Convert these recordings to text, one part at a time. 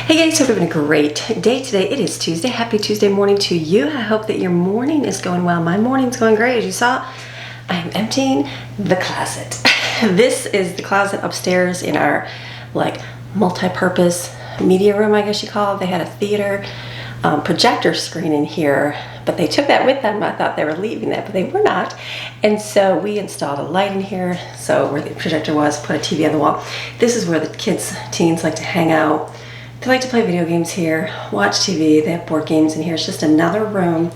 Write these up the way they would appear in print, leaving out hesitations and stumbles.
Hey guys, hope you're having a great day today. It is Tuesday. Happy Tuesday morning to you. I hope that your morning is going well. My morning's going great. As you saw, I'm emptying the closet. This is the closet upstairs in our multi-purpose media room, I guess you call it. They had a theater projector screen in here, but they took that with them. I thought they were leaving that, but they were not. And so we installed a light in here. So where the projector was, put a TV on the wall. This is where the teens like to hang out. They like to play video games here, watch TV. They have board games in here. It's just another room,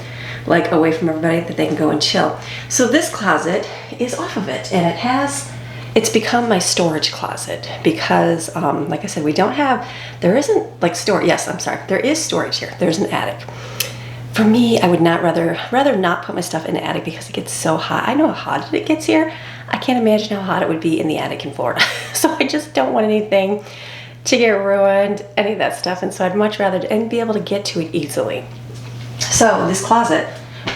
away from everybody that they can go and chill. So this closet is off of it, and it's become my storage closet because, like I said, there isn't storage. Yes, I'm sorry. There is storage here. There's an attic. For me, I would rather not put my stuff in the attic because it gets so hot. I know how hot it gets here. I can't imagine how hot it would be in the attic in Florida. So I just don't want anything to get ruined, any of that stuff. And so I'd much rather be able to get to it easily. So this closet,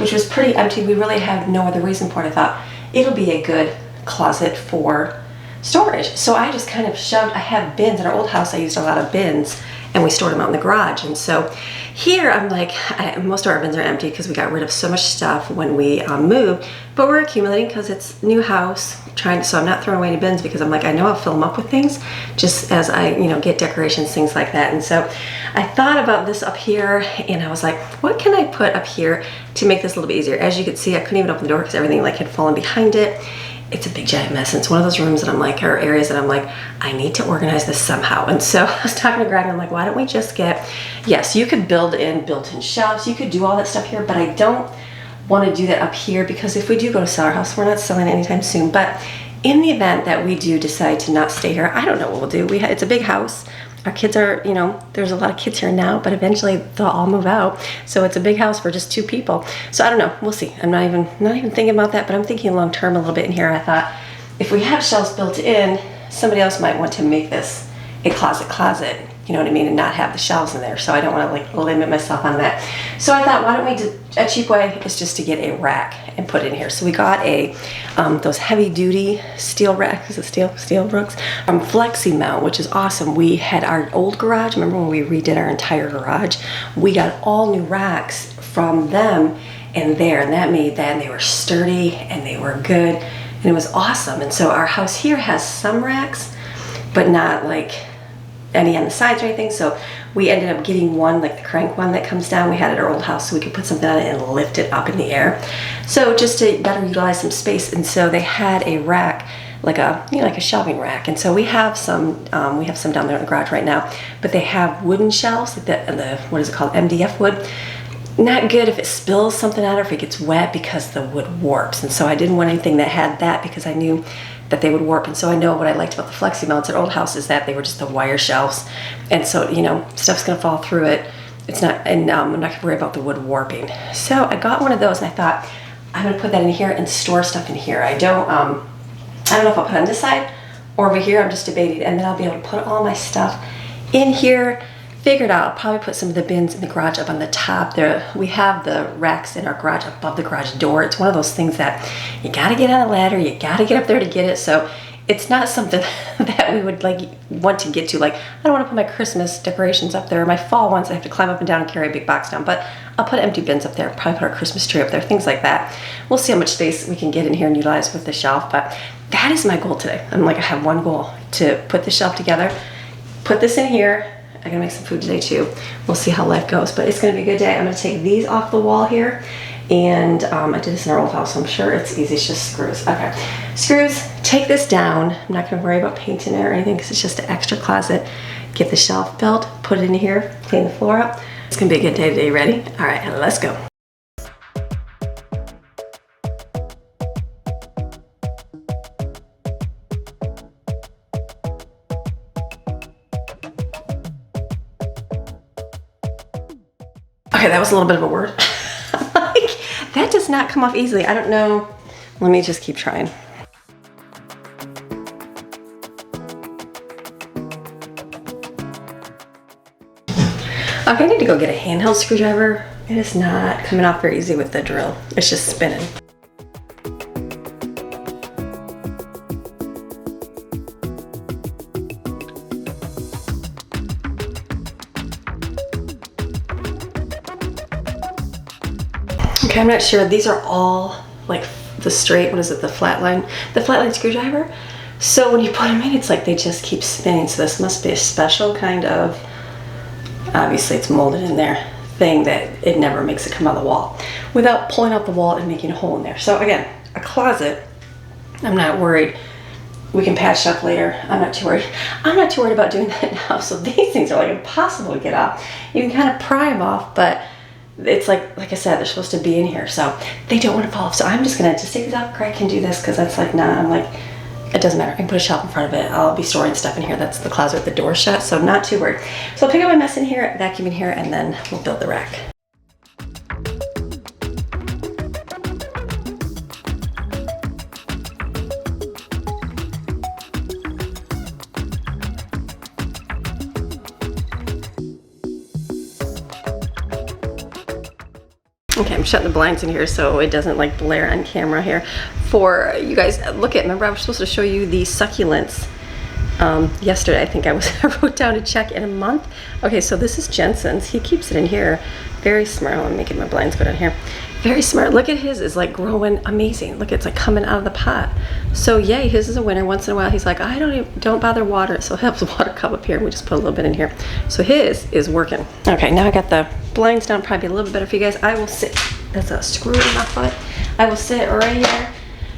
which was pretty empty, we really had no other reason for it. I thought it'll be a good closet for storage. So I just kind of I have bins. In our old house, I used a lot of bins and we stored them out in the garage. And so here I'm most of our bins are empty because we got rid of so much stuff when we moved, but we're accumulating because it's new house, so I'm not throwing away any bins because I'm I know I'll fill them up with things just as I, get decorations, things like that. And so I thought about this up here and I was like, what can I put up here to make this a little bit easier? As you can see, I couldn't even open the door because everything had fallen behind it. It's a big giant mess. And it's one of those rooms that or areas that I'm I need to organize this somehow. And so I was talking to Greg and I'm why don't we just yes, you could build in built-in shelves. You could do all that stuff here, but I don't want to do that up here because if we do go to sell our house, we're not selling it anytime soon. But in the event that we do decide to not stay here, I don't know what we'll do. It's a big house. Our kids are, there's a lot of kids here now, but eventually they'll all move out. So it's a big house for just 2 people. So I don't know, we'll see. I'm not even thinking about that, but I'm thinking long term a little bit in here. I thought if we have shelves built in, somebody else might want to make this a closet, you know what I mean, and not have the shelves in there. So I don't want to limit myself on that. So I thought, why don't we do a cheap way is just to get a rack and put it in here. So we got those heavy duty steel racks, is it steel brooks, Flexi mount, which is awesome. We had our old garage, remember when we redid our entire garage, we got all new racks from them and that made that, and they were sturdy and they were good and it was awesome. And so our house here has some racks, but not any on the sides or anything. So we ended up getting one, the crank one that comes down. We had at our old house so we could put something on it and lift it up in the air. So just to better utilize some space. And so they had a rack, like a shelving rack. And so we have some down there in the garage right now, but they have wooden shelves, the what is it called? MDF wood. Not good if it spills something out or if it gets wet because the wood warps. And so I didn't want anything that had that because I knew that they would warp. And so I know what I liked about the Flexi mounts at old house is that they were just the wire shelves. And so, stuff's gonna fall through it. It's not, and I'm not gonna worry about the wood warping. So I got one of those and I thought, I'm gonna put that in here and store stuff in here. I don't know if I'll put it on this side or over here, I'm just debating. And then I'll be able to put all my stuff in here. Figured out, I'll probably put some of the bins in the garage up on the top there. We have the racks in our garage above the garage door. It's one of those things that you gotta get on a ladder, you gotta get up there to get it. So it's not something that we would want to get to. I don't want to put my Christmas decorations up there, or my fall ones I have to climb up and down and carry a big box down, but I'll put empty bins up there, probably put our Christmas tree up there, things like that. We'll see how much space we can get in here and utilize with the shelf, but that is my goal today. I have one goal, to put the shelf together, put this in here. I'm gonna make some food today too. We'll see how life goes, but it's gonna be a good day. I'm gonna take these off the wall here, and I did this in our old house, so I'm sure it's easy. It's just screws. Okay, screws. Take this down. I'm not gonna worry about painting it or anything because it's just an extra closet. Get the shelf built, put it in here, clean the floor up. It's gonna be a good day today. Ready? All right, let's go. Okay, that was a little bit of a word. That does not come off easily. I don't know. Let me just keep trying. Okay, I need to go get a handheld screwdriver. It is not coming off very easy with the drill. It's just spinning. Okay, I'm not sure. These are all like the straight, what is it, the flatline screwdriver. So when you put them in, it's like they just keep spinning. So this must be a special kind of, obviously it's molded in there, thing that it never makes it come out of the wall without pulling out the wall and making a hole in there. So again, a closet, I'm not worried. We can patch up later. I'm not too worried. I'm not too worried about doing that now. So these things are like impossible to get off. You can kind of pry them off, but it's like I said, they're supposed to be in here, so they don't want to fall off. So I'm just gonna just take these off. Craig can do this because that's like, nah, I'm like, it doesn't matter. I can put a shelf in front of it. I'll be storing stuff in here. That's the closet with the door shut, so not too worried. So I'll pick up my mess in here, vacuum in here, and then we'll build the rack. Okay, I'm shutting the blinds in here so it doesn't like blare on camera here. For you guys, look at, remember I was supposed to show you the succulents yesterday. I think I wrote down to check in a month. Okay, so this is Jensen's. He keeps it in here. Very smart. I'm making my blinds go down here. Very smart. Look at his, is like growing amazing. Look, it's like coming out of the pot. So yay, his is a winner. Once in a while, he's like, I don't bother water it. So it helps water come up here. And we just put a little bit in here. So his is working. Okay, now I got the blinds down. Probably a little bit better for you guys. I will sit. That's a screw in my foot. I will sit right here.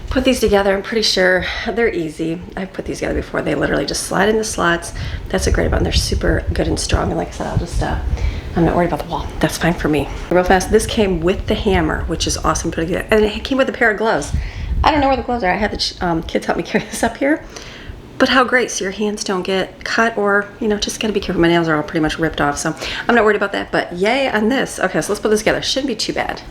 Put these together. I'm pretty sure they're easy. I've put these together before. They literally just slide in the slots. That's a great about them. They're super good and strong. And like I said, I'll just I'm not worried about the wall. That's fine for me. Real fast, this came with the hammer, which is awesome. Put it together. And it came with a pair of gloves. I don't know where the gloves are. I had the kids help me carry this up here. But how great, so your hands don't get cut or, you know, just gotta be careful. My nails are all pretty much ripped off, so I'm not worried about that, but yay on this. Okay, so let's put this together. Shouldn't be too bad.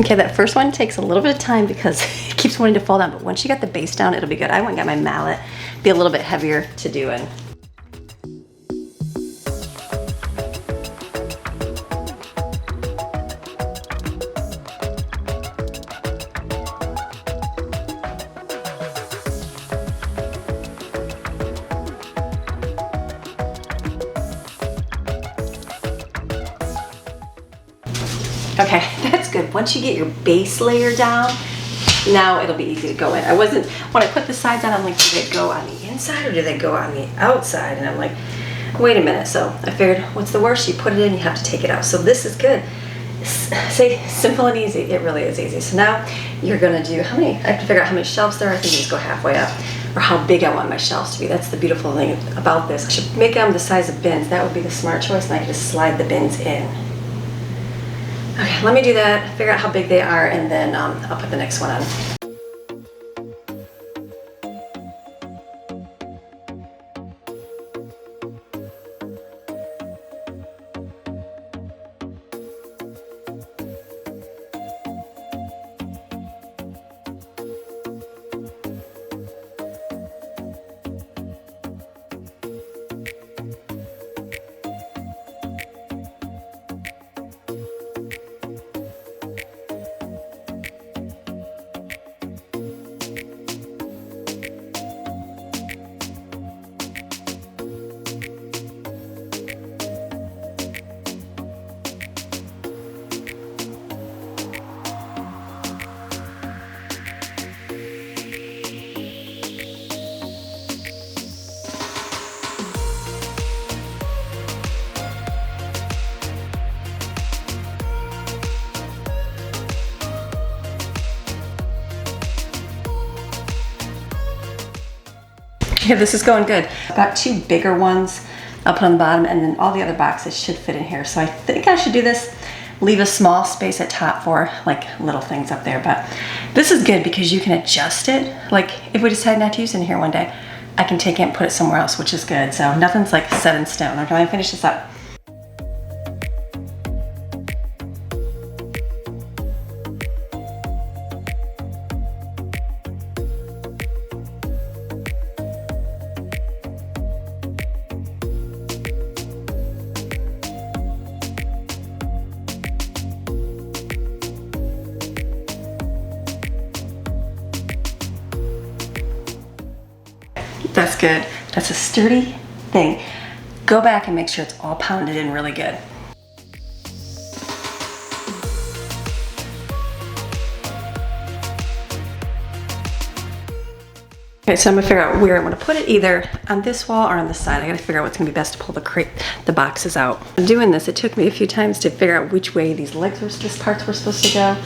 Okay, that first one takes a little bit of time because it keeps wanting to fall down, but once you got the base down, it'll be good. I went and got my mallet, be a little bit heavier to do it. Okay, that's good. Once you get your base layer down, now it'll be easy to go in. When I put the sides on, I'm like, do they go on the inside or do they go on the outside? And I'm like, wait a minute. So I figured, what's the worst? You put it in, you have to take it out. So this is good. Say simple and easy. It really is easy. So now you're gonna do, I have to figure out how many shelves there are. I think you just go halfway up, or how big I want my shelves to be. That's the beautiful thing about this. I should make them the size of bins. That would be the smart choice, and I can just slide the bins in. Okay, let me do that, figure out how big they are, and then I'll put the next one on. Okay, this is going good. I've got two bigger ones I'll put on the bottom, and then all the other boxes should fit in here. So I think I should do this leave a small space at top for like little things up there. But this is good because you can adjust it. Like if we decide not to use it in here one day, I can take it and put it somewhere else, which is good. So nothing's like set in stone. Okay, let me finish this up. That's good. That's a sturdy thing. Go back and make sure it's all pounded in really good. Okay, so I'm gonna figure out where I want to put it, either on this wall or on this side. I gotta figure out what's gonna be best to pull the boxes out. Doing this, it took me a few times to figure out which way these parts were supposed to go.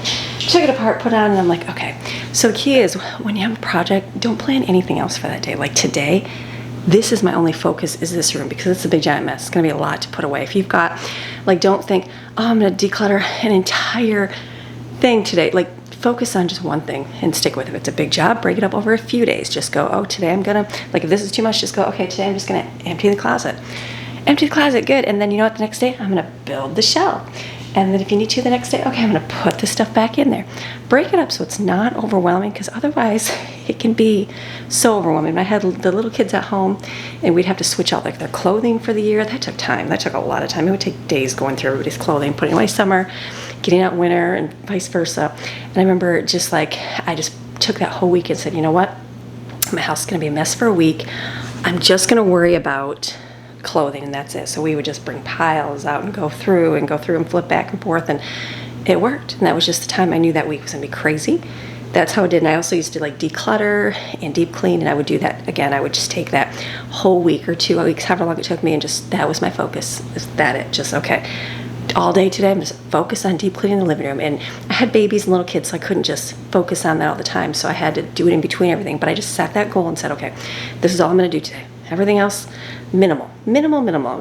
Took it apart, put it on, and I'm like, okay. So the key is, when you have a project, don't plan anything else for that day. Like today, this is my only focus, is this room, because it's a big giant mess. It's gonna be a lot to put away. If you've got, like, don't think, oh, I'm gonna declutter an entire thing today. Like, focus on just one thing and stick with it. If it's a big job, break it up over a few days. Just go, oh, today I'm gonna, like if this is too much, just go, okay, today I'm just gonna empty the closet. Empty the closet, good. And then you know what, the next day, I'm gonna build the shelf. And then if you need to the next day, okay, I'm gonna put the stuff back in there. Break it up so it's not overwhelming, because otherwise it can be so overwhelming. I had the little kids at home and we'd have to switch out like their clothing for the year. That took time, that took a lot of time. It would take days going through everybody's clothing, putting away summer, getting out winter, and vice versa. And I remember just like, I just took that whole week and said, you know what? My house is gonna be a mess for a week. I'm just gonna worry about clothing, and that's it. So we would just bring piles out and go through and flip back and forth, and it worked. And that was just the time I knew that week was gonna be crazy. That's how I did. And I also used to like declutter and deep clean, and I would do that again. I would just take that whole week or 2 weeks, however long it took me, and just, that was my focus. Is that it? Just, okay, all day today I'm just focused on deep cleaning the living room. And I had babies and little kids, so I couldn't just focus on that all the time, so I had to do it in between everything. But I just set that goal and said, okay, this is all I'm gonna do today. Everything else, minimal.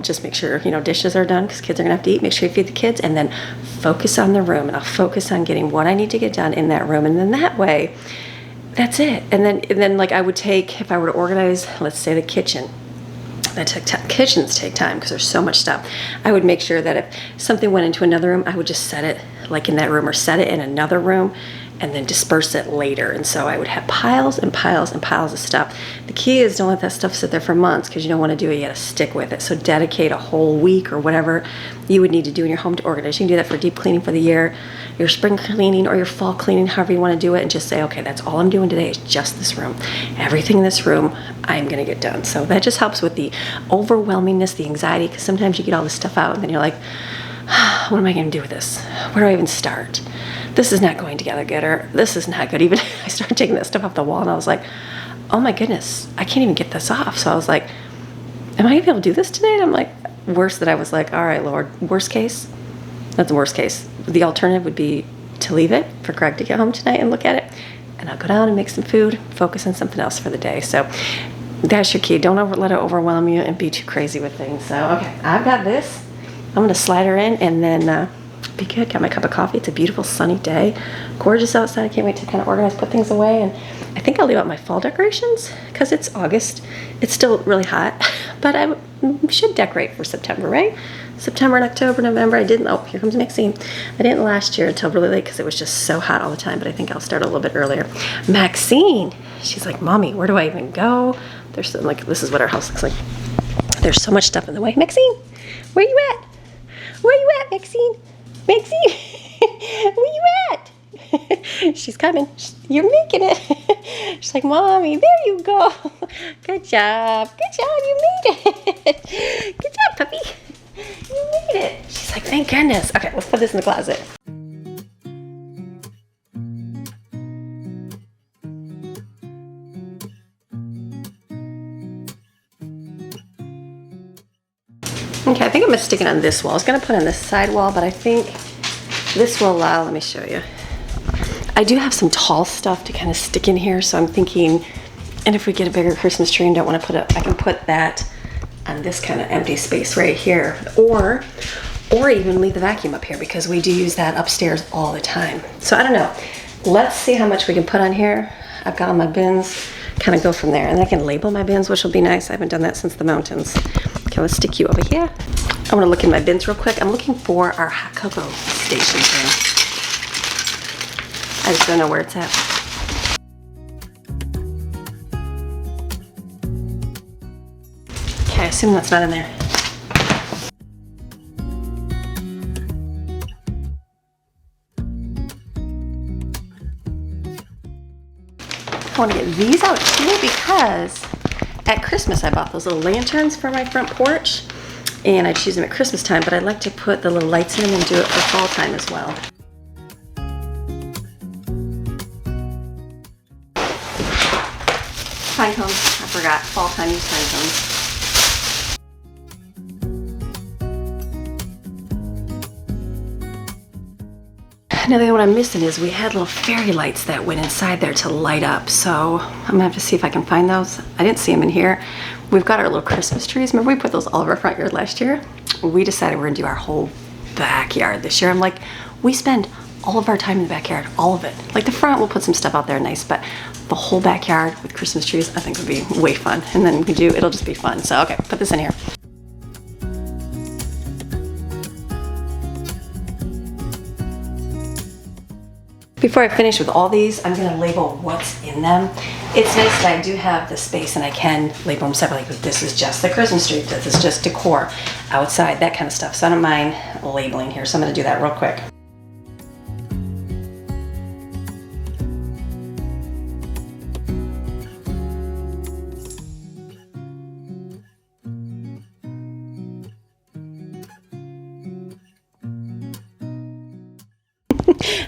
Just make sure, you know, dishes are done, because kids are gonna have to eat. Make sure you feed the kids, and then focus on the room. And I'll focus on getting what I need to get done in that room. And then that way, that's it. And then like I would take, if I were to organize, let's say the kitchen, kitchens take time because there's so much stuff. I would make sure that if something went into another room, I would just set it like in that room, or set it in another room, and then disperse it later. And so I would have piles and piles and piles of stuff. The key is, don't let that stuff sit there for months, because you don't want to do it. You got to stick with it. So dedicate a whole week or whatever you would need to do in your home to organize. You can do that for deep cleaning for the year, your spring cleaning or your fall cleaning, however you want to do it, and just say, okay, that's all I'm doing today is just this room. Everything in this room, I'm going to get done. So that just helps with the overwhelmingness, the anxiety, because sometimes you get all this stuff out and then you're like, what am I going to do with this? Where do I even start? This is not going together good, or this is not good. Even I started taking that stuff off the wall, and I was like, oh my goodness, I can't even get this off. So I was like, am I gonna be able to do this today? And I'm like, worse, that I was like, all right, Lord, worst case, that's the worst case. The alternative would be to leave it for Greg to get home tonight and look at it, and I'll go down and make some food, focus on something else for the day. So that's your key. Don't let it overwhelm you and be too crazy with things. So, okay, I've got this. I'm gonna slide her in, and then be good. Got my cup of coffee. It's a beautiful sunny day, gorgeous outside. I can't wait to kind of organize, put things away. And I think I'll leave out my fall decorations because it's August. It's still really hot, but I should decorate for September, right? September and October, November. I didn't, oh, here comes Maxine. I didn't last year until really late because it was just so hot all the time, but I think I'll start a little bit earlier. Maxine, she's like, Mommy, where do I even go? There's so, like, this is what our house looks like. There's so much stuff in the way. Maxine, where you at? Where you at, Maxine? Maxine, where you at? She's coming. You're making it. She's like, Mommy, there you go. Good job. Good job. You made it. Good job, puppy. You made it. She's like, thank goodness. Okay, let's put this in the closet. Okay, I think I'm gonna stick it on this wall. I was gonna put it on this side wall, but I think this will allow, let me show you. I do have some tall stuff to kind of stick in here, so I'm thinking, and if we get a bigger Christmas tree and don't want to put it, I can put that on this kind of empty space right here. Or or even leave the vacuum up here because we do use that upstairs all the time. So I don't know. Let's see how much we can put on here. I've got all my bins, kind of go from there. And I can label my bins, which will be nice. I haven't done that since the mountains. Okay, let's stick you over here. I want to look in my bins real quick. I'm looking for our hot cocoa station bin. I just don't know where it's at. Okay, I assume that's not in there. I want to get these out too because at Christmas I bought those little lanterns for my front porch and I choose them at Christmas time, but I like to put the little lights in them and do it for fall time as well. Pine cones, I forgot, fall time use pine cones. Now the only one I'm missing is we had little fairy lights that went inside there to light up. So I'm gonna have to see if I can find those. I didn't see them in here. We've got our little Christmas trees. Remember we put those all over our front yard last year? We decided we're gonna do our whole backyard this year. I'm like, we spend all of our time in the backyard, all of it. Like the front, we'll put some stuff out there nice, but the whole backyard with Christmas trees, I think would be way fun. And then we do, it'll just be fun. So okay, put this in here. Before I finish with all these, I'm gonna label what's in them. It's nice that I do have the space and I can label them separately because this is just the Christmas tree, this is just decor outside, that kind of stuff. So I don't mind labeling here, so I'm gonna do that real quick.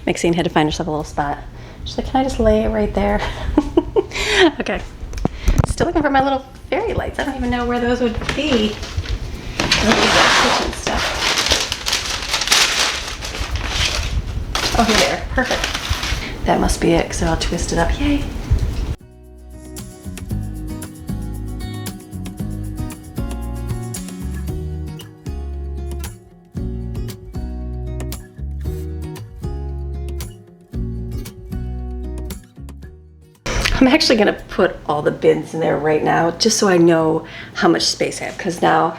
Maxine had to find herself a little spot. She's like, can I just lay it right there? Okay. Still looking for my little fairy lights. I don't even know where those would be. Kitchen stuff. Oh, here they are. Perfect. That must be it because they're all twisted up. Yay. I'm actually gonna put all the bins in there right now just so I know how much space I have, because now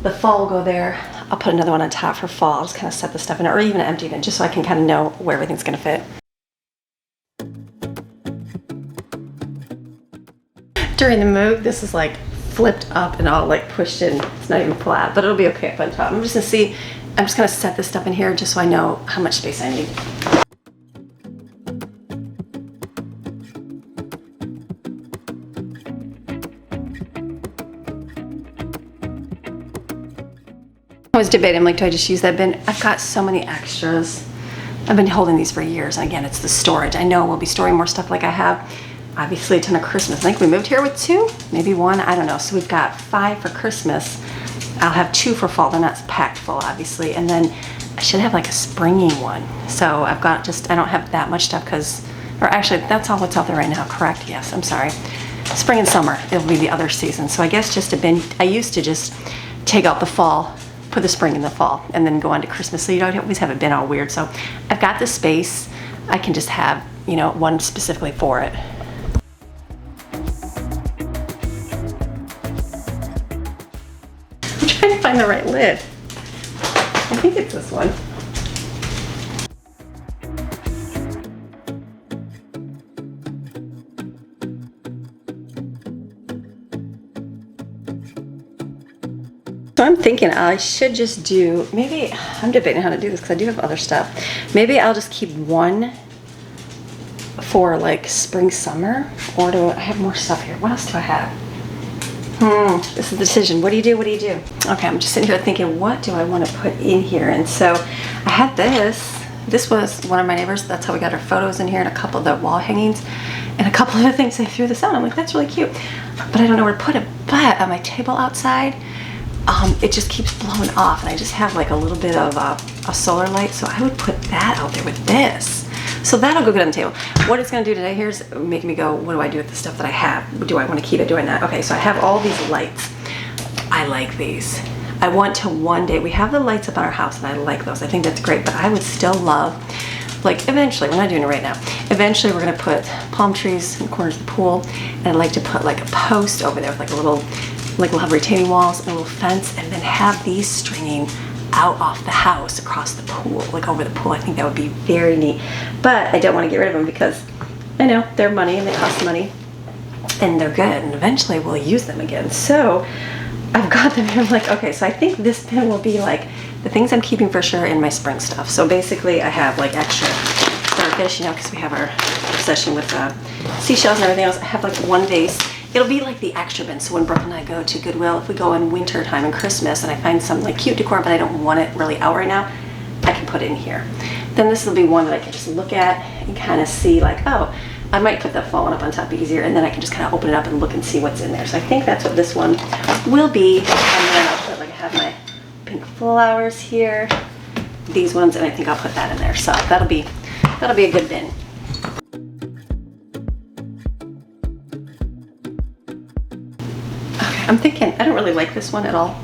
the fall will go there. I'll put another one on top for fall. I'll just kind of set the stuff in, or even an empty bin, just so I can kind of know where everything's gonna fit. During the move, this is like flipped up and all like pushed in. It's not even flat, but it'll be okay up on top. I'm just gonna set this stuff in here just so I know how much space I need. I was debating, I'm like, do I just use that bin? I've got so many extras. I've been holding these for years. And again, it's the storage. I know we'll be storing more stuff like I have. Obviously a ton of Christmas. I think we moved here with 2, maybe 1, I don't know. So we've got 5 for Christmas. I'll have 2 for fall. They're not packed full, obviously. And then I should have like a springy one. So I've got just, I don't have that much stuff because, or actually that's all what's out there right now, correct? Yes, I'm sorry. Spring and summer, it'll be the other season. So I guess just a bin. I used to just take out the fall, put the spring in the fall, and then go on to Christmas. So you don't always have it bin all weird. So I've got the space. I can just have, you know, one specifically for it. I'm trying to find the right lid. I think it's this one. So I'm thinking I should just do, maybe, I'm debating how to do this because I do have other stuff. Maybe I'll just keep one for like spring, summer, or do I have more stuff here? What else do I have? This is the decision. What do you do? What do you do? Okay, I'm just sitting here thinking, what do I want to put in here? And so I had this. This was one of my neighbors. That's how we got our photos in here, and a couple of the wall hangings, and a couple of the things. They threw this out. I'm like, that's really cute, but I don't know where to put it. But on my table outside, it just keeps blowing off, and I just have like a little bit of a solar light, so I would put that out there with this. So that'll go good on the table. What it's gonna do today, here's making me go, what do I do with the stuff that I have? Do I wanna keep it, do I not? Okay, so I have all these lights. I like these. I want to one day, we have the lights up on our house and I like those. I think that's great, but I would still love, like eventually, we're not doing it right now, eventually we're gonna put palm trees in the corners of the pool, and I'd like to put like a post over there with like a little, like we'll have retaining walls and a little fence, and then have these stringing out off the house across the pool, like over the pool. I think that would be very neat, but I don't want to get rid of them because I know they're money and they cost money and they're good, and eventually we'll use them again. So I've got them here. I'm like, okay, so I think this bin will be like the things I'm keeping for sure in my spring stuff. So basically I have like extra starfish, you know, because we have our obsession with seashells and everything else. I have like one vase. It'll be like the extra bin. So when Brooke and I go to Goodwill, if we go in winter time and Christmas and I find some like cute decor, but I don't want it really out right now, I can put it in here. Then this will be one that I can just look at and kind of see like, oh, I might put that fall one up on top easier, and then I can just kind of open it up and look and see what's in there. So I think that's what this one will be. And then I'll put like, I have my pink flowers here, these ones, and I think I'll put that in there. So that'll be a good bin. I'm thinking, I don't really like this one at all,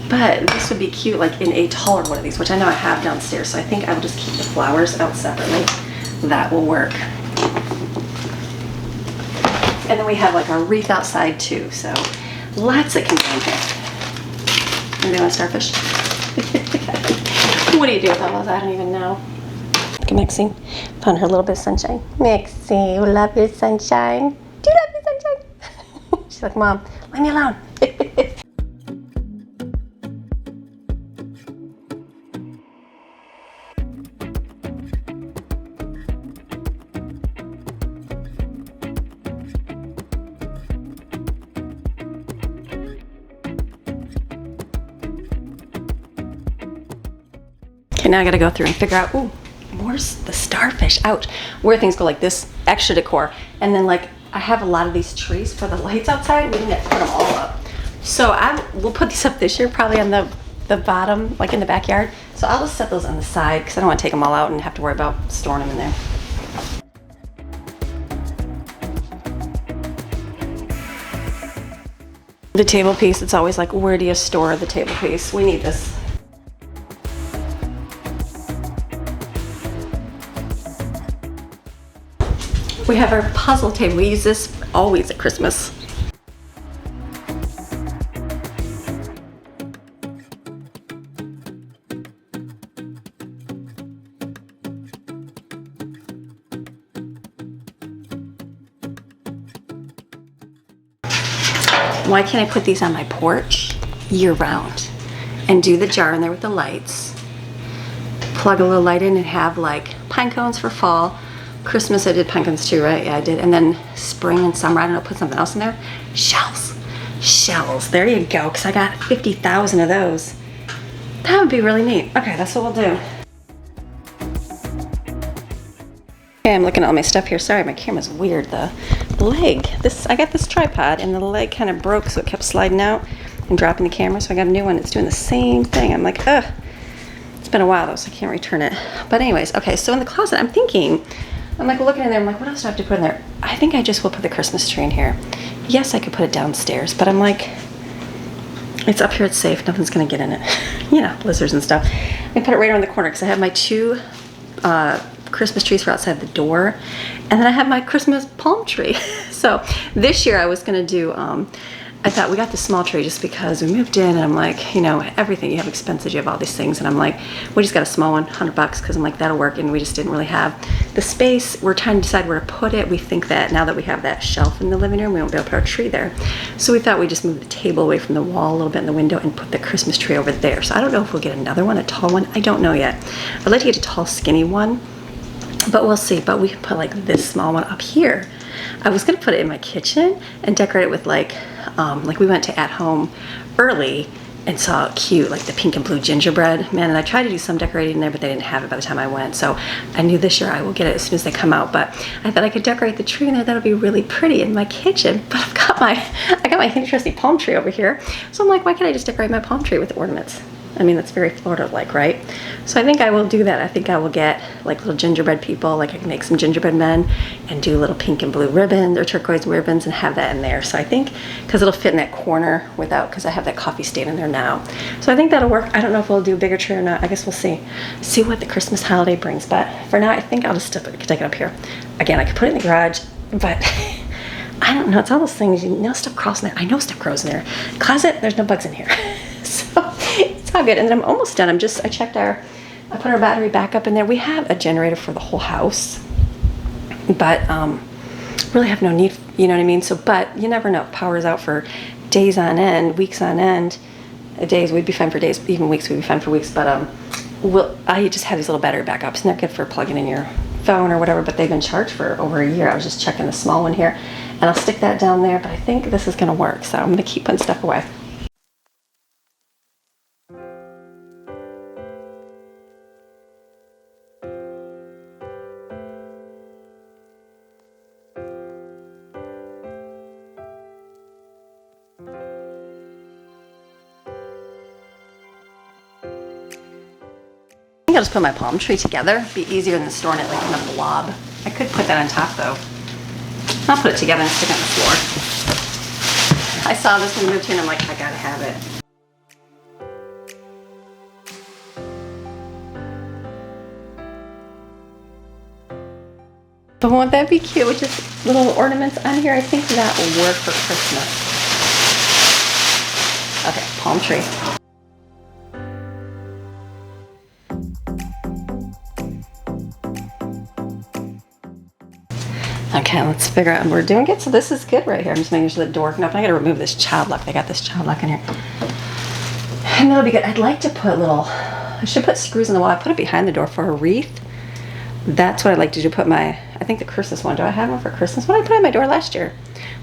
but this would be cute like in a taller one of these, which I know I have downstairs. So I think I will just keep the flowers out separately. That will work. And then we have like our wreath outside too. So lots that can go in here. Anybody want starfish? What do you do with all those? I don't even know. Look at Maxine. Found her little bit of sunshine. Maxine, you love your sunshine. Do you love your sunshine? She's like, Mom, leave me alone. Okay, now I gotta go through and figure out, ooh, where's the starfish? Ouch. Where things go like this, extra decor. And then like, I have a lot of these trees for the lights outside. We need to put them all up. So we'll put these up this year, probably on the bottom, like in the backyard. So I'll just set those on the side because I don't want to take them all out and have to worry about storing them in there. The table piece, it's always like, where do you store the table piece? We need this. We have our puzzle table. We use this always at Christmas. Why can't I put these on my porch year round and do the jar in there with the lights, plug a little light in and have like pine cones for fall. Christmas I did pine cones too, right? Yeah, I did. And then spring and summer, I don't know, put something else in there. Shells. Shells. There you go, because I got 50,000 of those. That would be really neat. Okay, that's what we'll do. Okay, I'm looking at all my stuff here. Sorry, my camera's weird. The leg, I got this tripod and the leg kind of broke, so it kept sliding out and dropping the camera. So I got a new one. It's doing the same thing. I'm like, ugh. It's been a while though, so I can't return it. But anyways, okay, so in the closet, I'm thinking, I'm like looking in there, I'm like, what else do I have to put in there? I think I just will put the Christmas tree in here. Yes, I could put it downstairs, but I'm like, it's up here, it's safe, nothing's gonna get in it. You know, lizards and stuff. I put it right around the corner because I have my 2 Christmas trees for outside the door, and then I have my Christmas palm tree. So this year I was gonna do, I thought we got the small tree just because we moved in, and I'm like, you know, everything, you have expenses, you have all these things, and I'm like, we just got a small one, $100, because I'm like, that'll work, and we just didn't really have the space. We're trying to decide where to put it. We think that now that we have that shelf in the living room, we won't be able to put our tree there. So we thought we'd just move the table away from the wall a little bit in the window and put the Christmas tree over there. So I don't know if we'll get another one, a tall one. I don't know yet. I'd like to get a tall, skinny one, but we'll see. But we can put like this small one up here. I was gonna put it in my kitchen and decorate it with like we went to At Home early and saw cute, like the pink and blue gingerbread, man, and I tried to do some decorating in there, but they didn't have it by the time I went. So I knew this year I will get it as soon as they come out, but I thought I could decorate the tree in there. That'll be really pretty in my kitchen. But I got my interesting palm tree over here. So I'm like, why can't I just decorate my palm tree with ornaments? I mean, that's very Florida-like, right? So I think I will do that. I think I will get like little gingerbread people, like I can make some gingerbread men and do little pink and blue ribbons or turquoise ribbons and have that in there. So I think, because it'll fit in that corner without, because I have that coffee stain in there now. So I think that'll work. I don't know if we'll do a bigger tree or not. I guess we'll see what the Christmas holiday brings. But for now, I think I'll just take it up here. Again, I could put it in the garage, but I don't know. It's all those things, you know, stuff crawls in there. I know stuff grows in there. Closet, there's no bugs in here. So it's all good. And then I'm almost done. I put our battery back up in there. We have a generator for the whole house, but really have no need, you know what I mean? So, but you never know. Power's out for days on end, weeks on end. Days, we'd be fine for days, even weeks, we'd be fine for weeks. But I just have these little battery backups, and they're good for plugging in your phone or whatever, but they've been charged for over a year. I was just checking the small one here, and I'll stick that down there, but I think this is gonna work, so I'm gonna keep putting stuff away. I think I'll just put my palm tree together. Be easier than storing it like in a blob. I could put that on top though. I'll put it together and stick it on the floor. I saw this when we moved here and I'm like, I gotta have it. But won't that be cute with just little ornaments on here? I think that will work for Christmas. Okay, palm tree. Okay, let's figure out, we're doing good. So this is good right here. I'm just making sure the door can open. I gotta remove this child lock. They got this child lock in here. And that'll be good. I'd like to put I should put screws in the wall. I put it behind the door for a wreath. That's what I'd like to do. I think the Christmas one. Do I have one for Christmas? What did I put on my door last year?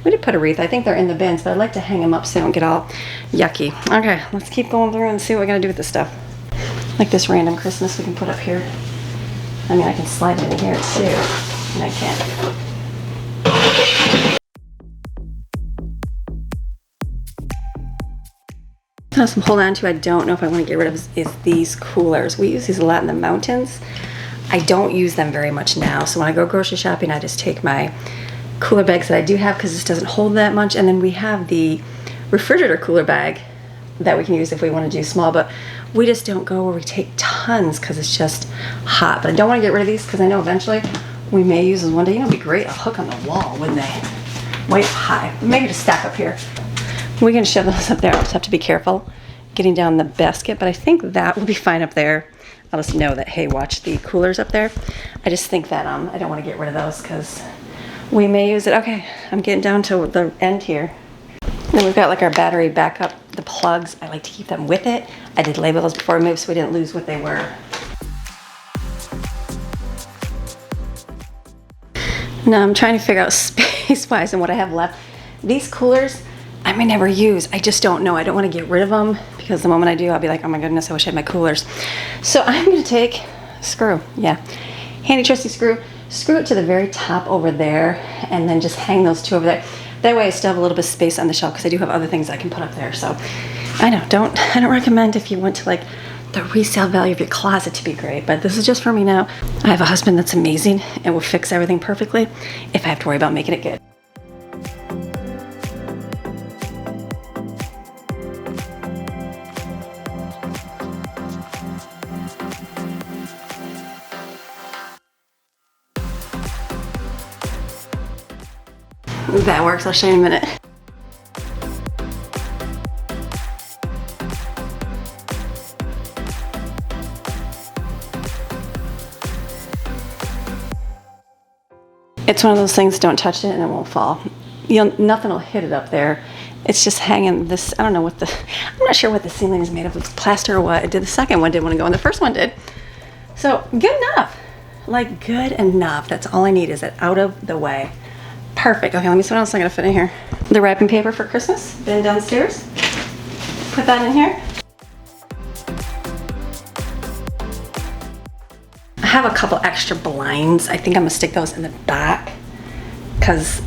We did put a wreath. I think they're in the bins, but I'd like to hang them up so they don't get all yucky. Okay, let's keep going through and see what we're gonna do with this stuff. Like this random Christmas we can put up here. I mean, I can slide it in here too. And I can't. What I'm holding on to, I don't know if I want to get rid of, is these coolers. We use these a lot in the mountains. I don't use them very much now. So when I go grocery shopping, I just take my cooler bags that I do have because this doesn't hold that much. And then we have the refrigerator cooler bag that we can use if we want to do small, but we just don't go where we take tons because it's just hot. But I don't want to get rid of these because I know eventually we may use them one day. You know, it'd be great, a hook on the wall, wouldn't they? Way high. Maybe just stack up here. We can shove those up there. I'll just have to be careful getting down the basket, but I think that will be fine up there. I'll just know that, hey, watch the coolers up there. I just think that I don't want to get rid of those because we may use it. Okay, I'm getting down to the end here. Then we've got like our battery backup, the plugs. I like to keep them with it. I did label those before I moved so we didn't lose what they were. Now I'm trying to figure out space-wise and what I have left. These coolers, I may never use. I just don't know. I don't want to get rid of them because the moment I do, I'll be like, oh my goodness, I wish I had my coolers. So I'm going to take a screw. Yeah. Handy trusty screw. Screw it to the very top over there and then just hang those two over there. That way I still have a little bit of space on the shelf because I do have other things I can put up there. So I know, I don't recommend if you want to like the resale value of your closet to be great, but this is just for me now. I have a husband that's amazing and will fix everything perfectly if I have to worry about making it good. That works, I'll show you in a minute. It's one of those things, don't touch it and it won't fall. Nothing will hit it up there. It's just hanging this, I don't know I'm not sure what the ceiling is made of. It's plaster or what. It did, the second one didn't want to go and the first one did. So good enough, like good enough. That's all I need is it out of the way. Perfect. Okay, let me see what else I gotta fit in here. The wrapping paper for Christmas, been downstairs. Put that in here. I have a couple extra blinds. I think I'm gonna stick those in the back because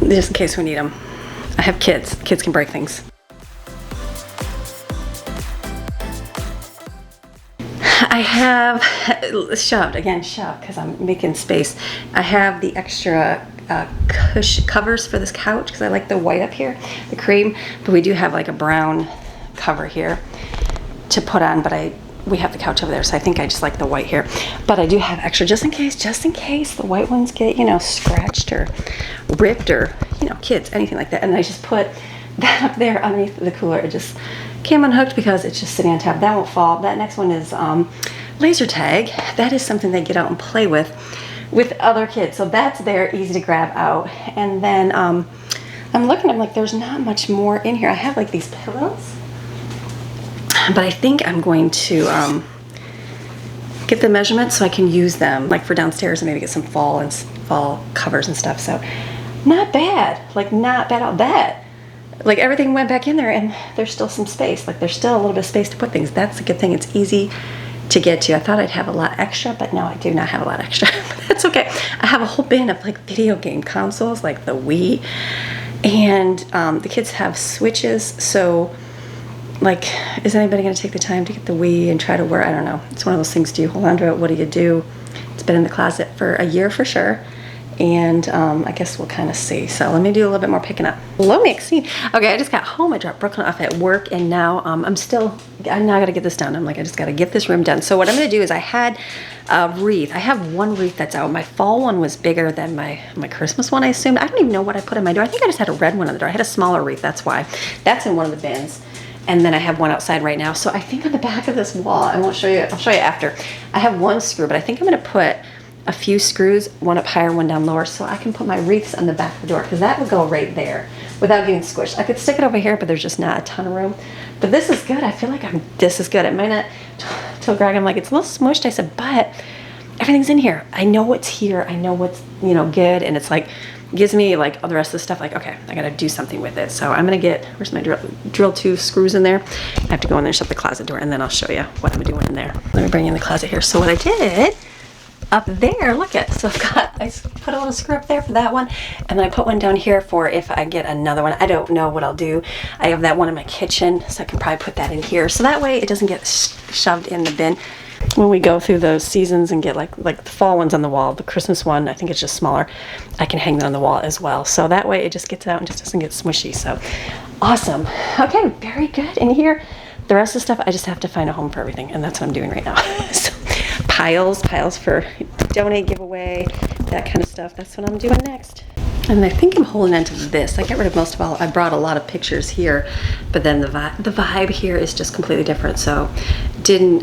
just in case we need them. I have kids. Kids can break things. I have shoved, because I'm making space. I have the extra covers for this couch because I like the white up here, the cream, but we do have like a brown cover here to put on, but we have the couch over there, so I think I just like the white here. But I do have extra just in case the white ones get, you know, scratched or ripped, or, you know, kids, anything like that. And I just put that up there underneath the cooler. It just came unhooked because it's just sitting on top. That won't fall. That next one is laser tag. That is something they get out and play with other kids. So that's there, easy to grab out. And then I'm looking, I'm like, there's not much more in here. I have like these pillows, but I think I'm going to get the measurements so I can use them like for downstairs and maybe get some fall covers and stuff. So not bad, like not bad at that. Like everything went back in there and there's still some space. Like there's still a little bit of space to put things. That's a good thing. It's easy to get to. I thought I'd have a lot extra, but no, I do not have a lot extra. But that's okay. I have a whole bin of like video game consoles, like the Wii, and the kids have Switches. So like, is anybody going to take the time to get the Wii and try to wear? I don't know. It's one of those things. Do you hold on to it? What do you do? It's been in the closet for a year for sure. And I guess we'll kind of see. So let me do a little bit more picking up. Hello, Maxine. Okay, I just got home. I dropped Brooklyn off at work, and now I now got to get this done. I'm like, I just got to get this room done. So what I'm going to do is I had a wreath. I have one wreath that's out. My fall one was bigger than my Christmas one, I assumed. I don't even know what I put in my door. I think I just had a red one on the door. I had a smaller wreath, that's why. That's in one of the bins. And then I have one outside right now. So I think on the back of this wall, I won't show you, I'll show you after. I have one screw, but I think I'm going to put a few screws, one up higher, one down lower, so I can put my wreaths on the back of the door, because that would go right there without getting squished. I could stick it over here, but there's just not a ton of room. But this is good. I feel like this is good. It might not, till Greg, I'm like, it's a little smushed. I said, but everything's in here. I know what's here. I know what's, you know, good. And it's like, gives me like all the rest of the stuff, like, okay, I gotta do something with it. So I'm gonna get, where's my drill 2 screws in there. I have to go in there and shut the closet door, and then I'll show you what I'm doing in there. Let me bring in the closet here. So what I did, up there, look at, so I put a little screw up there for that one, and then I put one down here for if I get another one. I don't know what I'll do. I have that one in my kitchen, so I can probably put that in here, so that way it doesn't get shoved in the bin when we go through those seasons and get like the fall ones on the wall. The Christmas one, I think it's just smaller. I can hang that on the wall as well, so that way it just gets out and just doesn't get smushy. So awesome. Okay, very good. And here, the rest of the stuff, I just have to find a home for everything, and that's what I'm doing right now. So, piles for donate, giveaway, that kind of stuff. That's what I'm doing next. And I think I'm holding on to this. I got rid of most of all. I brought a lot of pictures here, but then the vibe here is just completely different. So didn't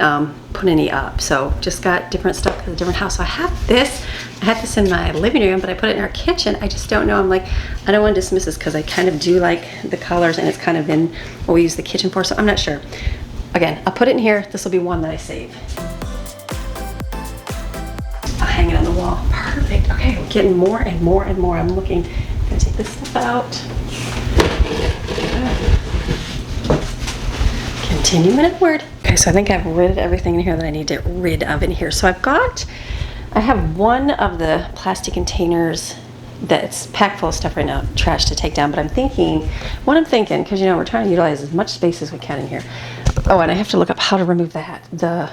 put any up. So just got different stuff in a different house. So I have this. I had this in my living room, but I put it in our kitchen. I just don't know. I'm like, I don't want to dismiss this because I kind of do like the colors, and it's kind of in what we use the kitchen for. So I'm not sure. Again, I'll put it in here. This will be one that I save. Hang it on the wall. Perfect. Okay, we're getting more and more and more. I'm looking. I'm gonna take this stuff out. Continuing onward. Okay, so I think I've rid of everything in here that I need to get rid of in here. So I have one of the plastic containers that's packed full of stuff right now, trash to take down. But I'm thinking, because you know we're trying to utilize as much space as we can in here. Oh, and I have to look up how to remove that. The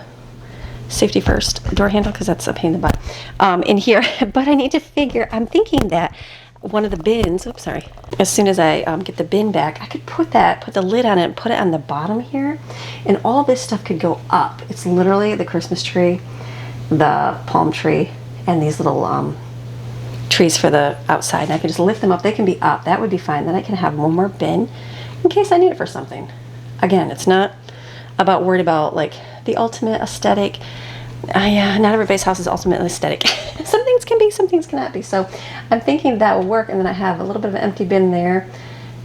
safety first door handle, because that's a pain in the butt in here. But I need to figure, I'm thinking that one of the bins, oops, sorry, as soon as I get the bin back, I could put the lid on it and put it on the bottom here, and all this stuff could go up. It's literally the Christmas tree, the palm tree, and these little trees for the outside, and I could just lift them up. They can be up. That would be fine. Then I can have one more bin in case I need it for something. Again, it's not about worried about like the ultimate aesthetic. Yeah, not everybody's house is ultimately aesthetic. Some things can be, some things cannot be. So I'm thinking that will work, and then I have a little bit of an empty bin there.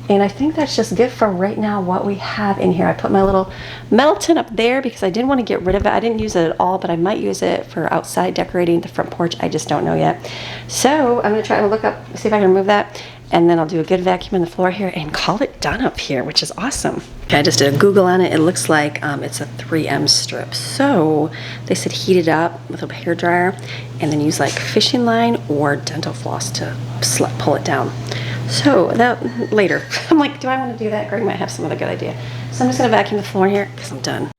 And I think that's just good for right now what we have in here. I put my little metal tin up there because I didn't want to get rid of it. I didn't use it at all, but I might use it for outside decorating the front porch. I just don't know yet. So I'm going to try to look up, see if I can remove that. And then I'll do a good vacuum on the floor here and call it done up here, which is awesome. Okay, I just did a Google on it. It looks like it's a 3M strip. So they said heat it up with a hair dryer and then use like fishing line or dental floss to pull it down. So that later, I'm like, do I want to do that? Greg might have some other good idea. So I'm just going to vacuum the floor here because I'm done.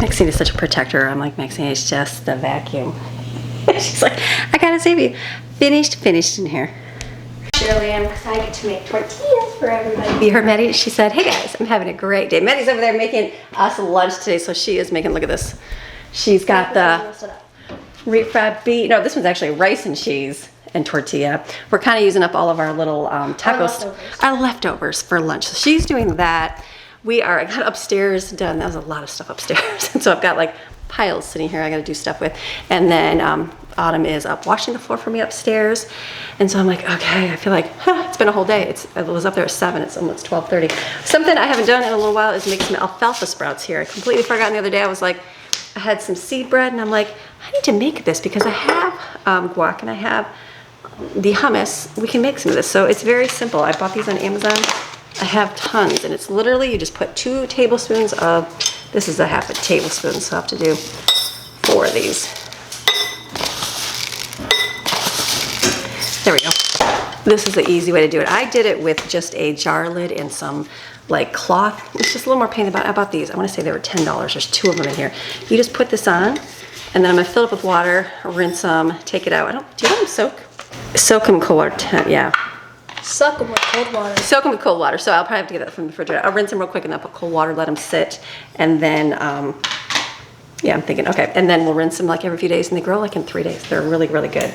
Maxine is such a protector. I'm like, Maxine, it's just the vacuum. She's like, I gotta save you. Finished in here. Shirley, I'm excited to make tortillas for everybody. You heard Maddie? She said, hey guys, I'm having a great day. Maddie's over there making us lunch today, so she is making, look at this. She's got the refried beef. No, this one's actually rice and cheese and tortilla. We're kind of using up all of our little tacos, our leftovers for lunch. So she's doing that. I got upstairs done. That was a lot of stuff upstairs. And so I've got like piles sitting here I gotta do stuff with. And then Autumn is up washing the floor for me upstairs. And so I'm like, okay, I feel like, it's been a whole day. I was up there at 7, it's almost 12:30. Something I haven't done in a little while is make some alfalfa sprouts here. I completely forgot the other day. I was like, I had some seed bread and I'm like, I need to make this because I have guac and I have the hummus. We can make some of this. So it's very simple. I bought these on Amazon. I have tons, and it's literally, you just put 2 tablespoons of, this is a half a tablespoon, so I have to do 4 of these. There we go. This is the easy way to do it. I did it with just a jar lid and some like cloth. It's just a little more pain about. I bought these. I want to say they were $10. There's 2 of them in here. You just put this on, and then I'm gonna fill it up with water, rinse them, take it out. Do you let them soak? Soak them in cold water. Yeah. Soak them with cold water. Soak them with cold water. So I'll probably have to get that from the refrigerator. I'll rinse them real quick and then put cold water, let them sit, and then yeah, I'm thinking, okay, and then we'll rinse them like every few days, and they grow like in 3 days. They're really, really good.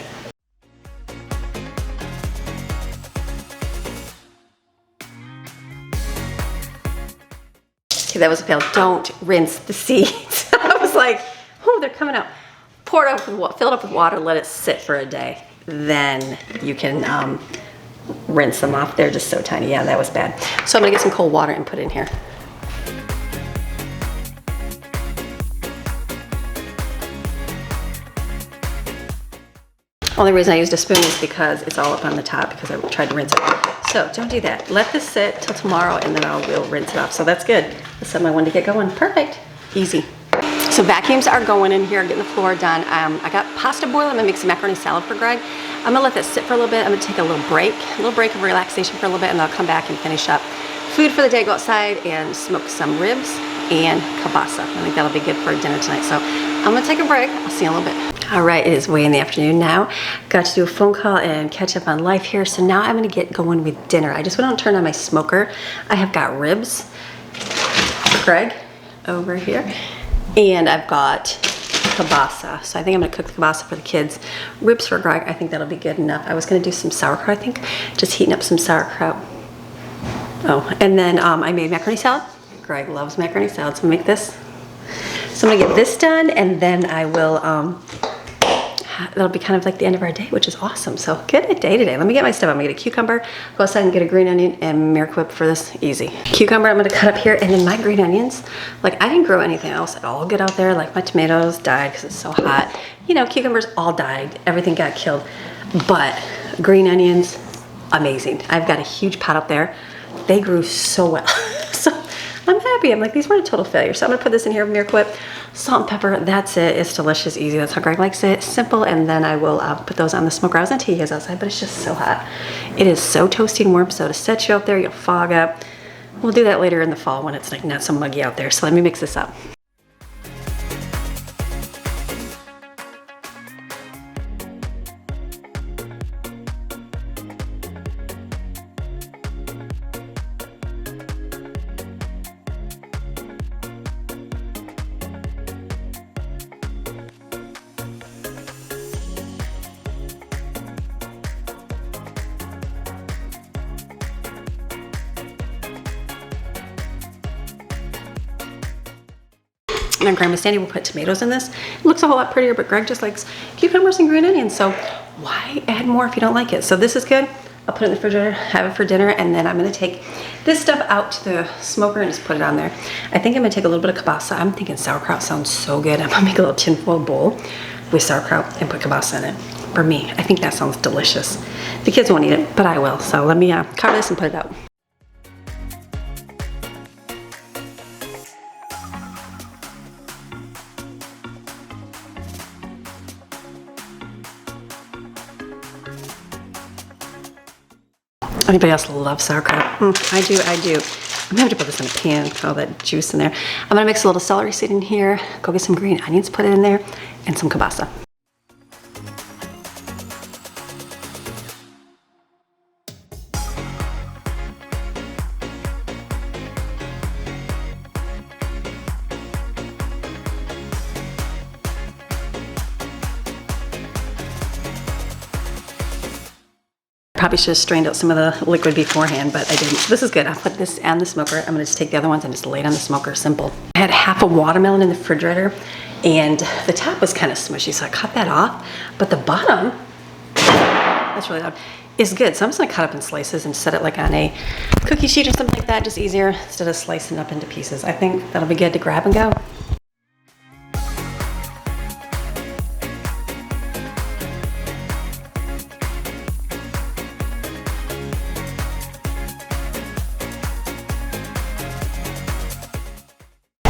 Okay, that was a fail. Don't rinse the seeds. I was like, oh, they're coming out. Pour it up with, fill it up with water, let it sit for a day. Then you can rinse them off. They're just so tiny. Yeah, that was bad. So I'm gonna get some cold water and put it in here. Only reason I used a spoon is because it's all up on the top because I tried to rinse it. So don't do that. Let this sit till tomorrow and then we'll rinse it off. So that's good. That's something I wanted to get going. Perfect. Easy. So vacuums are going in here, getting the floor done. I got pasta boiling. I'm gonna make some macaroni salad for Greg. I'm gonna let that sit for a little bit. I'm gonna take a little break of relaxation for a little bit, and then I'll come back and finish up food for the day, go outside and smoke some ribs and kielbasa. I think that'll be good for dinner tonight. So I'm gonna take a break. I'll see you in a little bit. All right, it is way in the afternoon now. Got to do a phone call and catch up on life here. So now I'm gonna get going with dinner. I just went out and turned on my smoker. I have got ribs for Greg over here. And I've got kielbasa. So I think I'm gonna cook the kielbasa for the kids. Ribs for Greg, I think that'll be good enough. I was gonna do some sauerkraut, I think. Just heating up some sauerkraut. Oh, and then I made macaroni salad. Greg loves macaroni salad, so I'm gonna make this. So I'm gonna get this done, and then I will, that'll be kind of like the end of our day, which is awesome. So good day today. Let me get my stuff. I'm gonna get a cucumber, go outside and get a green onion and Miracle Whip for this, easy. Cucumber I'm gonna cut up here, and then my green onions, like I didn't grow anything else at all good out there. Like my tomatoes died because it's so hot. You know, cucumbers all died, everything got killed. But green onions, amazing. I've got a huge pot up there. They grew so well. So I'm happy. I'm like, these weren't a total failure. So I'm gonna put this in here, Miracle Whip, salt and pepper. That's it. It's delicious, easy. That's how Greg likes it. Simple. And then I will put those on the smoker. I was gonna tell you guys outside, but it's just so hot. It is so toasty and warm. So to set you up there, you'll fog up. We'll do that later in the fall when it's like not so muggy out there. So let me mix this up. And Grandma Sandy will put tomatoes in this. It looks a whole lot prettier, but Greg just likes cucumbers and green onions. So why add more if you don't like it? So this is good. I'll put it in the refrigerator, have it for dinner, and then I'm gonna take this stuff out to the smoker and just put it on there. I think I'm gonna take a little bit of kielbasa. I'm thinking sauerkraut sounds so good. I'm gonna make a little tinfoil bowl with sauerkraut and put kielbasa in it. For me, I think that sounds delicious. The kids won't eat it, but I will. So let me cover this and put it out. Anybody else love sauerkraut? I do. I'm gonna have to put this in a pan, put all that juice in there. I'm gonna mix a little celery seed in here, go get some green onions, put it in there, and some kielbasa. Probably should have strained out some of the liquid beforehand, but I didn't. So this is good. I'll put this on the smoker. I'm gonna just take the other ones and just lay it on the smoker, simple. I had half a watermelon in the refrigerator and the top was kind of smushy, so I cut that off. But the bottom, that's really loud, is good. So I'm just gonna cut up in slices and set it like on a cookie sheet or something like that, just easier instead of slicing up into pieces. I think that'll be good to grab and go.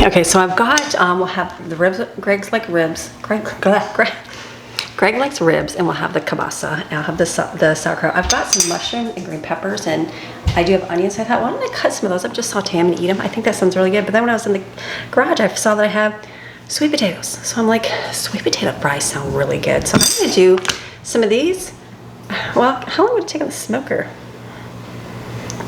Okay, so I've got, we'll have the ribs. Greg likes ribs, and we'll have the kielbasa. I'll have the sauerkraut. I've got some mushroom and green peppers, and I do have onions. I thought, why don't I cut some of those up, just saute them and eat them? I think that sounds really good. But then when I was in the garage, I saw that I have sweet potatoes. So I'm like, sweet potato fries sound really good. So I'm gonna do some of these. Well, how long would it take on the smoker?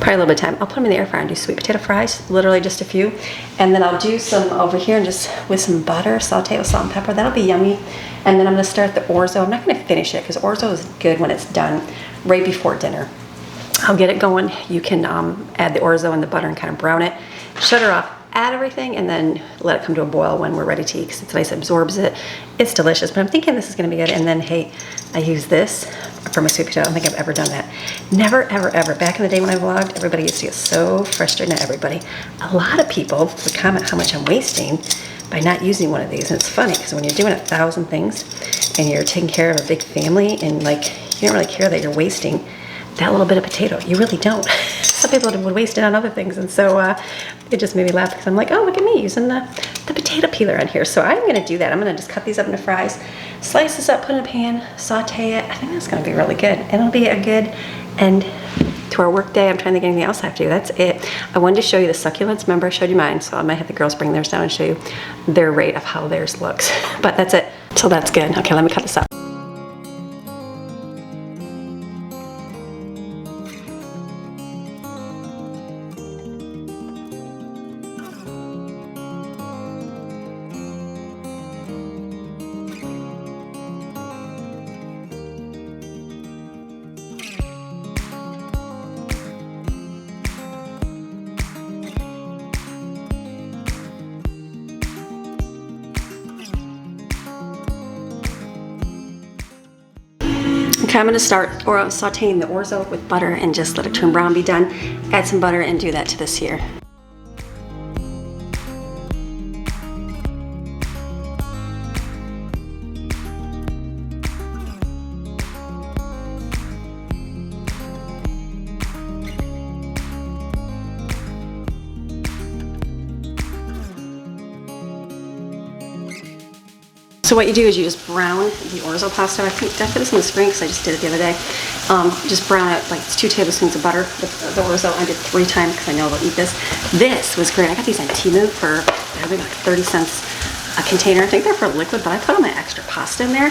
Probably a little bit of time. I'll put them in the air fryer and do sweet potato fries, literally just a few. And then I'll do some over here and just with some butter, saute with salt and pepper. That'll be yummy. And then I'm gonna start the orzo. I'm not gonna finish it because orzo is good when it's done right before dinner. I'll get it going. You can add the orzo and the butter and kind of brown it. Shut her off, add everything, and then let it come to a boil when we're ready to eat because it's nice, absorbs it. It's delicious, but I'm thinking this is gonna be good. And then, hey, I use this for my sweet potato. I don't think I've ever done that. Never, ever, ever. Back in the day when I vlogged, everybody used to get so frustrated. Not everybody. A lot of people would comment how much I'm wasting by not using one of these. And it's funny because when you're doing 1,000 things and you're taking care of a big family and like you don't really care that you're wasting that little bit of potato. You really don't. Some people would waste it on other things. And so it just made me laugh because I'm like, oh, look at me using the potato peeler on here. So I'm going to do that. I'm going to just cut these up into fries, slice this up, put it in a pan, saute it. I think that's going to be really good. And it'll be a good end to our work day. I'm trying to think of anything else I have to do. That's it. I wanted to show you the succulents. Remember, I showed you mine. So I might have the girls bring theirs down and show you their rate of how theirs looks. But that's it. So that's good. Okay, let me cut this up. Okay, I'm gonna start sauteing the orzo with butter and just let it turn brown, be done. Add some butter and do that to this here. So what you do is you just brown the orzo pasta. I think did I put this on the screen because I just did it the other day. Just brown it like it's 2 tablespoons of butter. The orzo I did 3 times because I know they'll eat this. This was great. I got these on Temu for I think like 30 cents a container. I think they're for liquid, but I put all my extra pasta in there.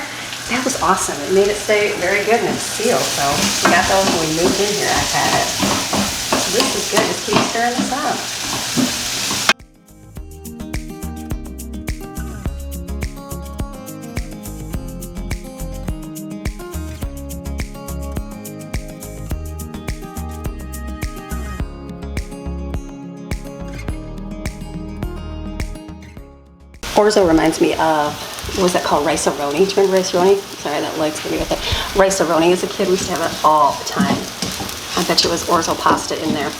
That was awesome. It made it stay very good and it's sealed. So we got those when we moved in here. I've had it. So this is good. Just keep stirring this up. Orzo reminds me of, what was that called, rice-a-roni? Do you remember rice-a-roni? Sorry, that light's gonna be with it. Rice-a-roni as a kid, we used to have it all the time. I bet you it was orzo pasta in there.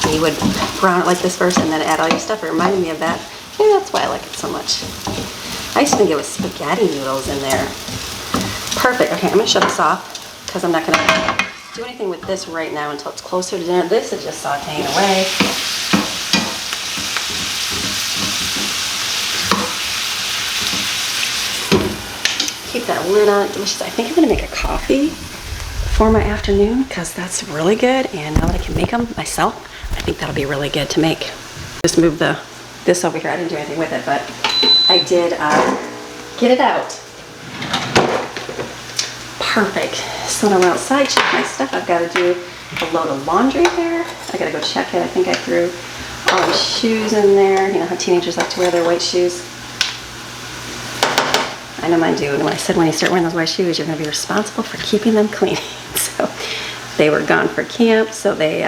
And you would brown it like this first and then add all your stuff. It reminded me of that. Maybe that's why I like it so much. I used to think it was spaghetti noodles in there. Perfect. Okay, I'm gonna shut this off because I'm not gonna do anything with this right now until it's closer to dinner. This is just sauteing away. Keep that lid on. Delicious. I think I'm gonna make a coffee for my afternoon because that's really good. And now that I can make them myself, I I think that'll be really good to make. Just move this over here. I didn't do anything with it, but I did get it out. Perfect. So when I went outside, check my stuff. I've got to do a load of laundry there. I got to go check it. I think I threw all the shoes in there. You know how teenagers like to wear their white shoes. I know mine do. And when I said when you start wearing those white shoes, you're going to be responsible for keeping them clean. So they were gone for camp, so they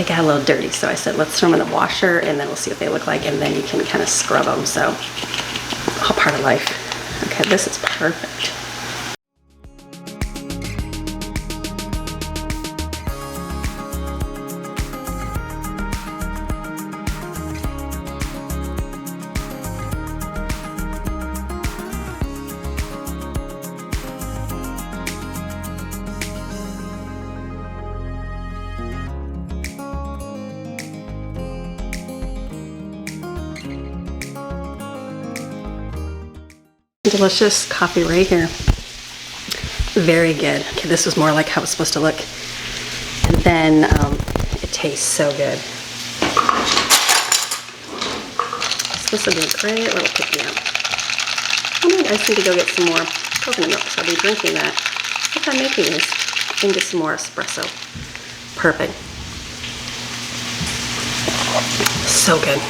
got a little dirty. So I said, let's throw them in the washer and then we'll see what they look like, and then you can kind of scrub them. So all part of life. Okay, this is perfect. Delicious coffee right here. Very good. Okay, this was more like how it's supposed to look. And then it tastes so good. This will be a great little pick-me-up. I just need to go get some more coconut milk, so I'll be drinking that if I'm making this, and get some more espresso. Perfect. So good.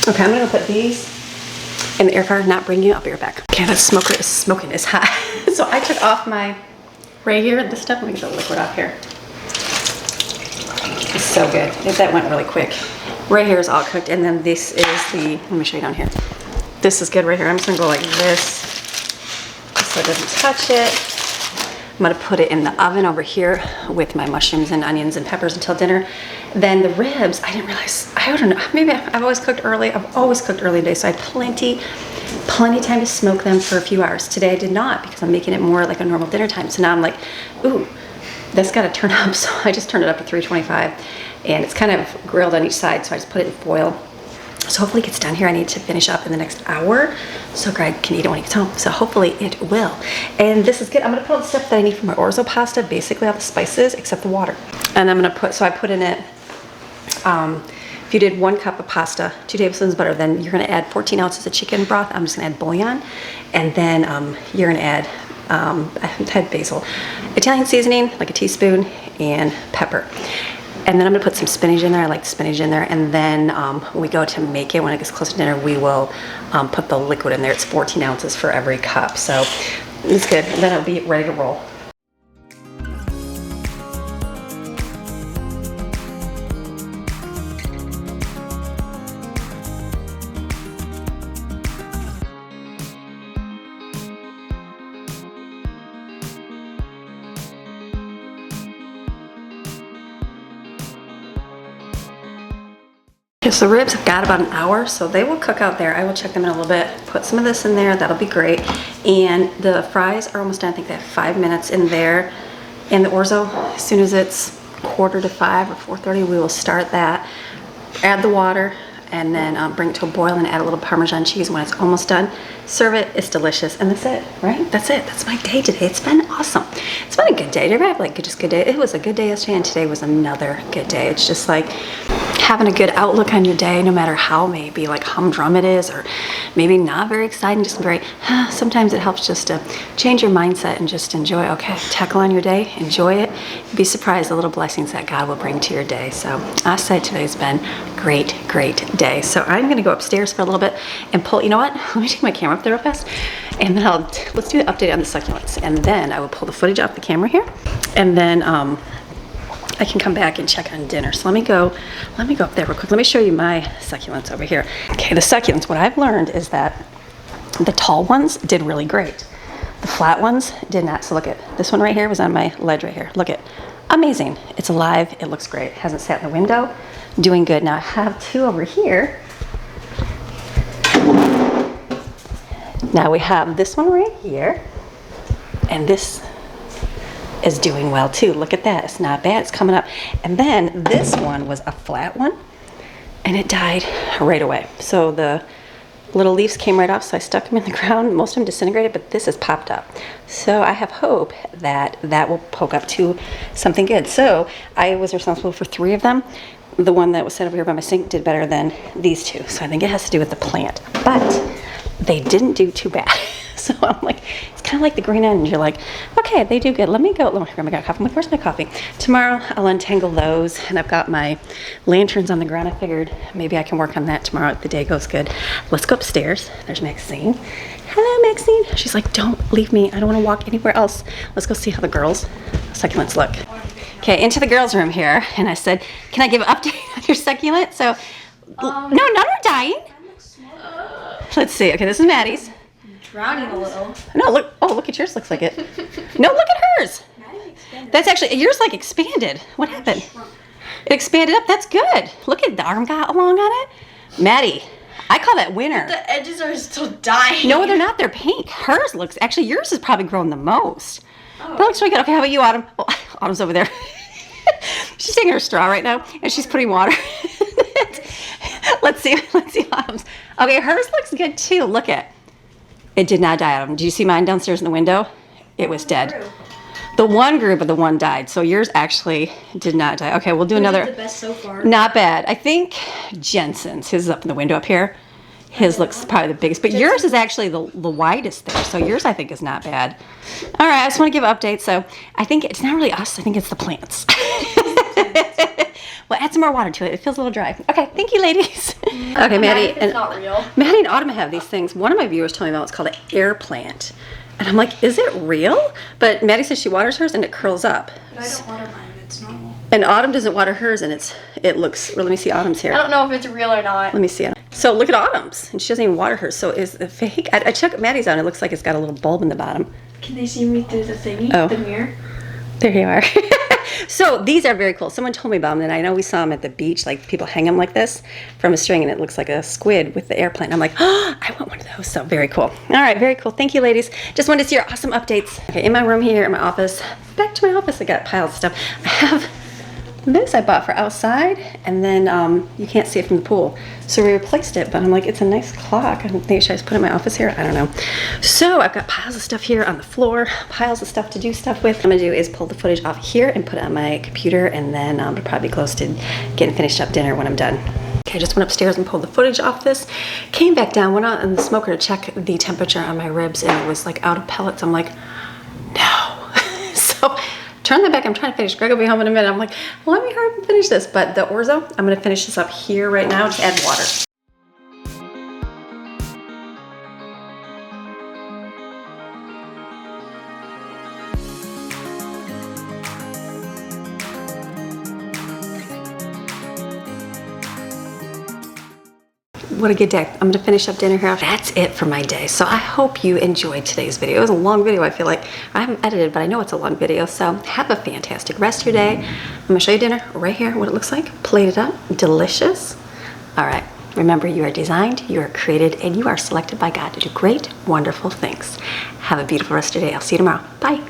Okay, I'm gonna put these in the air fryer, not bring you. I'll be right back. Okay, that smoker is smoking, it's hot. So I took off my, right here, this stuff, let me get the liquid off here. It's so good. That went really quick. Right here is all cooked, and then this is the, let me show you down here. This is good right here. I'm just gonna go like this, so it doesn't touch it. I'm gonna put it in the oven over here with my mushrooms and onions and peppers until dinner. Then the ribs, I didn't realize, I don't know, maybe I've always cooked early. I've always cooked early today, so I had plenty of time to smoke them for a few hours. Today I did not, because I'm making it more like a normal dinner time. So now I'm like, ooh, that's gotta turn up. So I just turned it up to 325, and it's kind of grilled on each side, so I just put it in foil. So hopefully it gets done here. I need to finish up in the next hour so Greg can eat it when he gets home. So hopefully it will. And this is good. I'm gonna put all the stuff that I need for my orzo pasta, basically all the spices except the water. And I'm gonna put, so I put in it, if you did 1 cup of pasta, 2 tablespoons of butter, then you're gonna add 14 ounces of chicken broth. I'm just gonna add bouillon. And then you're gonna add, I had basil, Italian seasoning, like a teaspoon, and pepper. And then I'm gonna put some spinach in there. I like spinach in there. And then when we go to make it, when it gets close to dinner, we will put the liquid in there. It's 14 ounces for every cup. So it's good. And then it'll be ready to roll. Okay, so ribs have got about an hour, so they will cook out there. I will check them in a little bit, put some of this in there, that'll be great. And the fries are almost done. I think they have 5 minutes in there. And the orzo, as soon as it's 4:45 or 4:30, we will start that. Add the water, and then bring it to a boil and add a little Parmesan cheese when it's almost done. Serve it, it's delicious, and that's it, right? That's it, that's my day today. It's been awesome. It's been a good day. Did I have like just good day? It was a good day yesterday, and today was another good day. It's just like having a good outlook on your day, no matter how maybe like humdrum it is, or maybe not very exciting, just very, sometimes it helps just to change your mindset and just enjoy, okay, tackle on your day, enjoy it. Be surprised the little blessings that God will bring to your day. So I say today's been great day. So I'm gonna go upstairs for a little bit and pull, you know what? Let me take my camera up there real fast, and then let's do the update on the succulents, and then I will pull the footage off the camera here, and then I can come back and check on dinner. So let me go up there real quick. Let me show you my succulents over here. Okay, the succulents, what I've learned is that the tall ones did really great. The flat ones did not. So look at this one right here, was on my ledge right here. Look at, amazing. It's alive, it looks great. It hasn't sat in the window, doing good. Now I have 2 over here. Now we have this one right here, and this is doing well too. Look at that, it's not bad, it's coming up. And then this one was a flat one, and it died right away. So the little leaves came right off, so I stuck them in the ground. Most of them disintegrated, but this has popped up. So I have hope that that will poke up to something good. So I was responsible for 3 of them. The one that was set over here by my sink did better than these 2. So I think it has to do with the plant. But they didn't do too bad. So I'm like, it's kind of like the green onions. You're like, okay, they do good. Let me go. Let me grab my coffee. Where's my coffee? Tomorrow I'll untangle those, and I've got my lanterns on the ground. I figured maybe I can work on that tomorrow if the day goes good. Let's go upstairs. There's Maxine. Hello, Maxine. She's like, don't leave me. I don't want to walk anywhere else. Let's go see how the girls' succulents look. Okay, into the girls' room here, and I said, can I give an update on your succulent? So, no, none are dying. Let's see. Okay, this is Maddie's. Drowning a little. No, look. Oh, look at yours. Looks like it. No, look at hers. That's actually yours. Like expanded. What happened? It expanded up. That's good. Look at the arm got along on it. Maddie, I call that winner. The edges are still dying. No, they're not. They're pink. Hers looks. Actually, yours has probably grown the most. Oh. That looks really good. Okay, how about you, Autumn? Oh, Autumn's over there. She's taking her straw right now, and she's putting water. Let's see. Let's see Autumn's. Okay, hers looks good too. Look at. It did not die, Autumn. Do you see mine downstairs in the window? It was dead. The one grew, but the one died. So yours actually did not die. Okay, we'll do another. The best so far. Not bad. I think Jensen's. His is up in the window up here. His looks probably the biggest, but yours is actually the widest there. So yours, I think, is not bad. All right, I just want to give updates. So I think it's not really us. I think it's the plants. Well, add some more water to it. It feels a little dry. Okay, thank you, ladies. Okay, Maddie. It's not real. Maddie and Autumn have these things. One of my viewers told me about it's called an air plant. And I'm like, is it real? But Maddie says she waters hers and it curls up. But I don't water mine. It's normal. And Autumn doesn't water hers and it looks, well, let me see Autumn's here. I don't know if it's real or not. Let me see it. So look at Autumn's. And she doesn't even water hers. So is it fake? I checked Maddie's on. It looks like it's got a little bulb in the bottom. Can they see me through the thingy? Oh. The mirror? There you are. So these are very cool. Someone told me about them, and I know we saw them at the beach. Like people hang them like this from a string, and it looks like a squid with the airplane. I'm like, oh, I want one of those. So very cool. All right, very cool. Thank you, ladies. Just wanted to see your awesome updates. Okay, in my room here, in my office. Back to my office. I got piles of stuff. I have this I bought for outside, and then you can't see it from the pool. So we replaced it, but I'm like, it's a nice clock. I don't think should I just put it in my office here? I don't know. So I've got piles of stuff here on the floor, piles of stuff to do stuff with. What I'm gonna do is pull the footage off here and put it on my computer, and then it'll probably be close to getting finished up dinner when I'm done. Okay, I just went upstairs and pulled the footage off this. Came back down, went out in the smoker to check the temperature on my ribs, and it was like out of pellets. I'm like, no. So turn that back. I'm trying to finish. Greg will be home in a minute. I'm like, well, let me hurry up and finish this. But the orzo, I'm going to finish this up here right now. Just add water. What a good day. I'm gonna finish up dinner here. That's it for my day. So I hope you enjoyed today's video. It was a long video, I feel like. I haven't edited, but I know it's a long video. So have a fantastic rest of your day. I'm gonna show you dinner right here, what it looks like. Plated up, delicious. All right, remember you are designed, you are created, and you are selected by God to do great, wonderful things. Have a beautiful rest of your day. I'll see you tomorrow. Bye.